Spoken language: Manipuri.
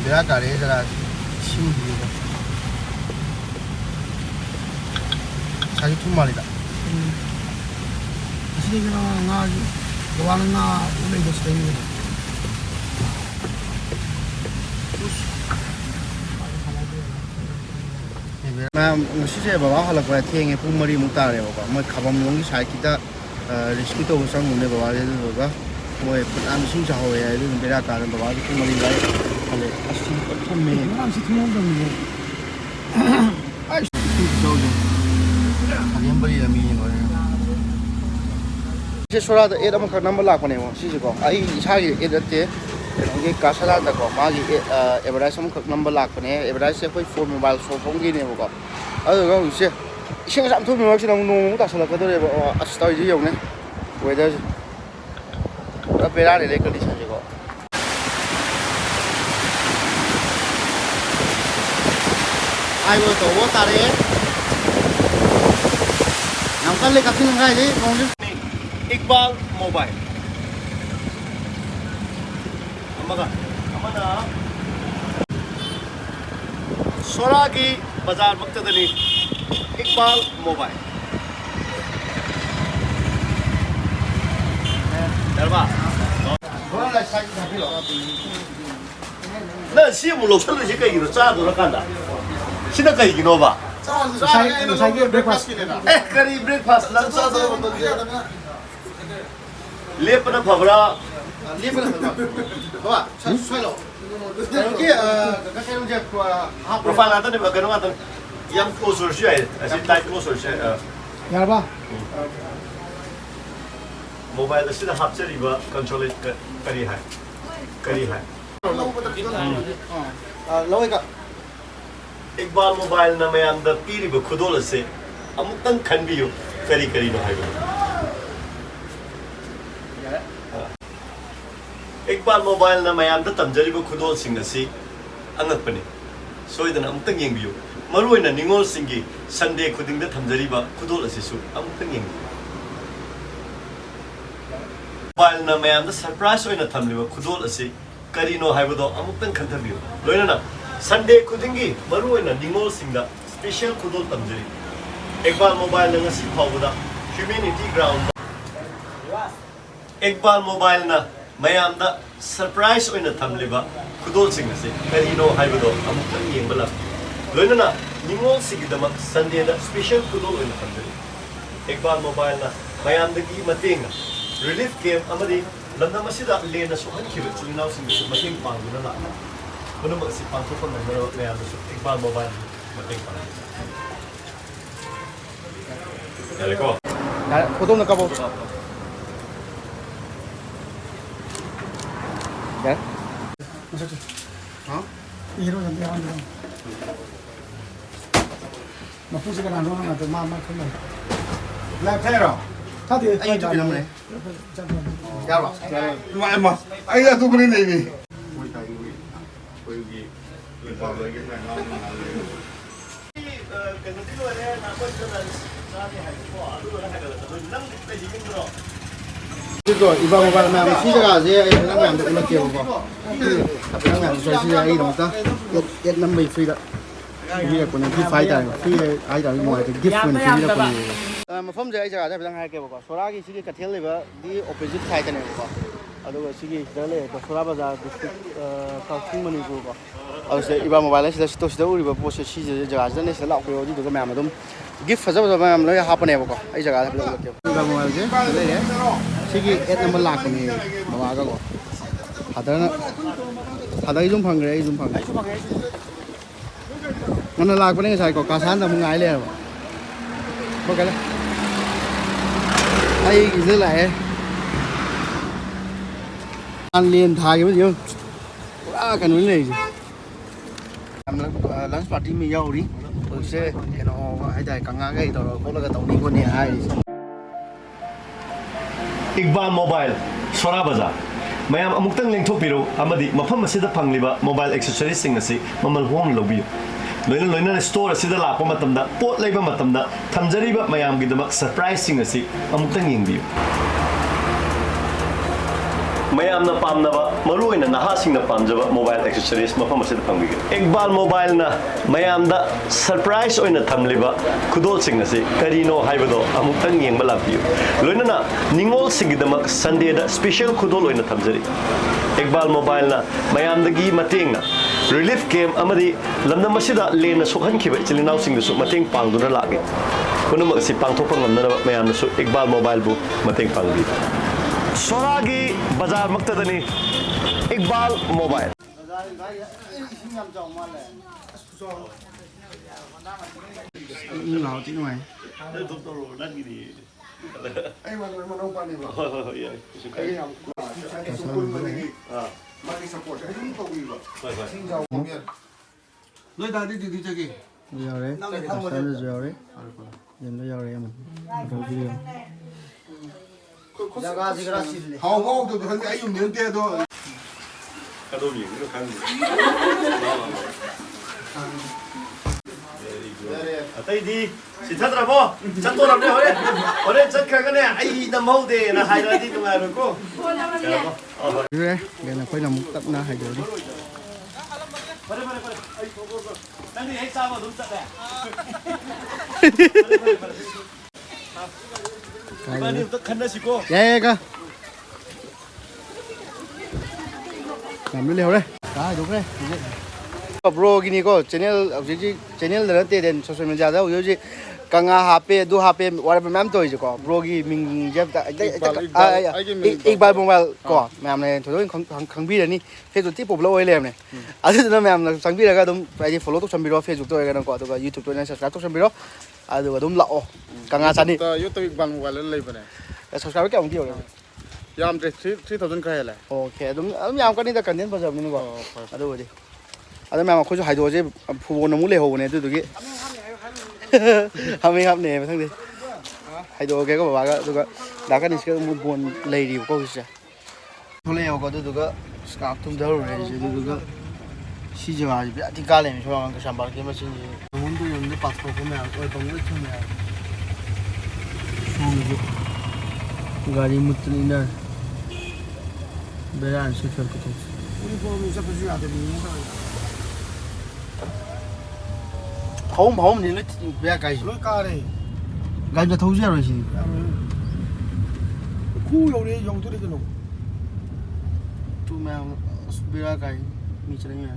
बेरा कारे जरा सिम दियो सागी थुम मालिदा Sini kena ngaji, doang ngah ulai dos tadi. Sisi bawa halak bawa tiang pun mari mutar ya bawa, mau khabam longi saya kita rescue tu usang mune bawa itu bawa, mau penan sing jauh ya itu beda kan bawa itu mari lagi, kalau asyik pun me. Orang situ mungkin ni. Asyik jauh je. Kalian beri kami ni orang. Sisi surat itu apa kerana melak mana mo, sisi ko. Ai isai itu te, ini kasar ada ko, magi average sama kerana melak mana, average saya koi phone mobile shop pun gini mo ko. Aduh kau sih, iseng sampai tu memang sih namun nunggu tak salah kau tu le, asal je yang ni, weather. Tapi berada di kali saja ko. Ayo tu, what are? Nampak le kasih ngai je, mungkin. Iqbal Mobile. Amada Soragi Bazar Maktadani Iqbal Mobile. Darba. Orang lain saya tak pilih. Nah, sih mulu selalu sih kayak gitu, cah dulu kan dah. Sini kayak gini apa? Saya breakfast. Kari breakfast, lunch ada betul je. Lepana phabra, Lepana phabra. Bawa, saya lo. Jadi kakak macam apa? Profile ada ni, kalau ada yang close sih, asyik tight close sih. Ya apa? Mobile asyik dah hapse riba control kari hai. Lawa ka. Iqbal Mobile na may anda piri ba khudol se, amuk tang kan biyo kari no hai. Iqbal Mobile na may anda tamjari ba khudol sing na si angat pa ni. So idan amuk tang yeng biyo. Maruay na ningol singi Sunday khuding da tamjari ba khudol ase su amuk tang yeng. Mobile na may anda surprise oy na tamli ba khudol ase kari no hai ba do amuk tang khanta biyo. Loina na Sunday khudingi maruay na ningol singda special khudol tamjari. Iqbal Mobile na ngasi phawda Humanity Ground. Iqbal Mobile na mayamda surprise oina thamliba khudol sing ase karino haibado amuktan yengbala loina na ningol sigidamak Sunday da special khudol oina thamjari. Iqbal Mobile na mayamda gi mating relief camp amadi lamna masida lena suhan khiba chinaw sing su mating panguna na kuno si pangko kon na mero mayamda su Iqbal Mobile mating pang yale ko Foto nak kau. Ya? Masuk tu. Hah? Hero sampai orang tu. Mampu sekarang orang ada mama kena. Live player. Tadi. Ayo tu bilang mana? Ya Allah. Lumayan mas, ayo tu beri ni. Itu ibu bapa memang sih jaga aja, memang memang tu ulat kau bapa. Tapi memang saya sih ada dong tak, yet number free tak. Ini aku nanti fight dah, free ada lagi mau ada gift pun free dah pun. Mafam jaga aja, memang hai kau bapa. Soragi sih katil leba di opposite side kan bapa. Aduh sih jaga le, Sorab Bazar district Southing mana itu bapa. Aduh sih ibu mobile sih sudah uri bapa posisi sih jaga aja ni sih lah aku jadi tu memang tu gift fasa fasa memang lagi apa ni bapa. Ini jaga aja ulat kau. Ibu mobile je, le. Sigi 8 number lakh ni bawa ka ko hada izum phangre mana lakh pa ni sai ko kasan da mungai le ba ka le ai gize lai an lien thai cái gì pura cái núi này làm lunch party mi yau đi rồi sẽ nó ai đại căng ngang cái đó có là cái tàu đi con này ai Iqbal Mobile Sora Bazar mayam amuktang lengthok biro amadi mafam asida phangliba mobile accessories sing asi mamal hong lobi loina store asida lakpa matamda pot leiba matamda thamjariba mayam gidamak surprise sing asi amuktang yengbiyo mayamna pamnaba maruina nahasingna pamjaba mobile accessories mafam asida phamgi ekbal mobile na mayamda surprise oina thamliba khudol sing ase karino haibado amuktang yengba lapiyo loinana ningol singidamak sunday da special khudol oina thamjari ekbal mobile na mayamdagi matengna relief camp amadi lamna masida lena sokhan khiba chilinaw sing su mateng pangduna lage kunam si pangthok ngamna mayamna su ekbal mobile bu mateng pangbi Soragi Bazar Maktadani Iqbal Mobile. Nào tí ngoài. Ay, manong pa niba? Ay, mali support. Ay, yung tawag ba? Sinjaw mo yan. Nói ta đi đi chơi kì. Giờ đấy. Sáng giờ đấy. Giờ nó giờ đấy em. Đầu video. Hào hào tôi thấy cái dùng điện tiền thôi. Cái đồ miếng nó khăn gì? Tay đi, chỉ thắt ra vô, chặt tôi làm đấy, ở đây chặt cái này, ai nằm hậu để là hai đứa đi tụi mày rồi cô. Đi đây, đây là quay nằm tập na hai đứa đi. Đang đi hay sao mà đúng chặt này? Bạn đi tất khăn đó chị cô. Dạ cơ. Làm liều đây. Đó đúng đây. Bro gini ko channel channel la te den social media da yo ji kanga hape du hape whatever mam to ji ko bro gi ming jab ta Iqbal mobile ko mam ne thoi khang bi ni Facebook ti pop lo oi lem ne adu na mam sang bi ga dum ai follow to sambi ro Facebook to ga ko to YouTube to na subscribe to sambi ro adu ga dum lao kanga chani YouTube Iqbal mobile lấy bên này. subscribe cái ông tiêu Yam 3,000 khai lại. okay dum yam ka ni da content ba jam ni ko adu di ada memang aku hai do je phu namu le ho ne tu gi hami hap ne thang di hai do ke ko ba ga tu ga da ka ni se mu bon lei ri ko se tu le ko tu ga ska tum da ro ne je tu ga si je ba bi ati ka le mi so ga sham ba ke ma sin ji mun du yum ni pa ko ko me ko tong le chu me su mi gari mutni na beran se fer ko tu Uniform sa pasi ada ni. home thì nó bé cái gì Lối ca đây. cái cho thấu ra rồi gì Khu đâu đi dùng tôi đi cái nào. tu mèo bé cái mi chơi nhá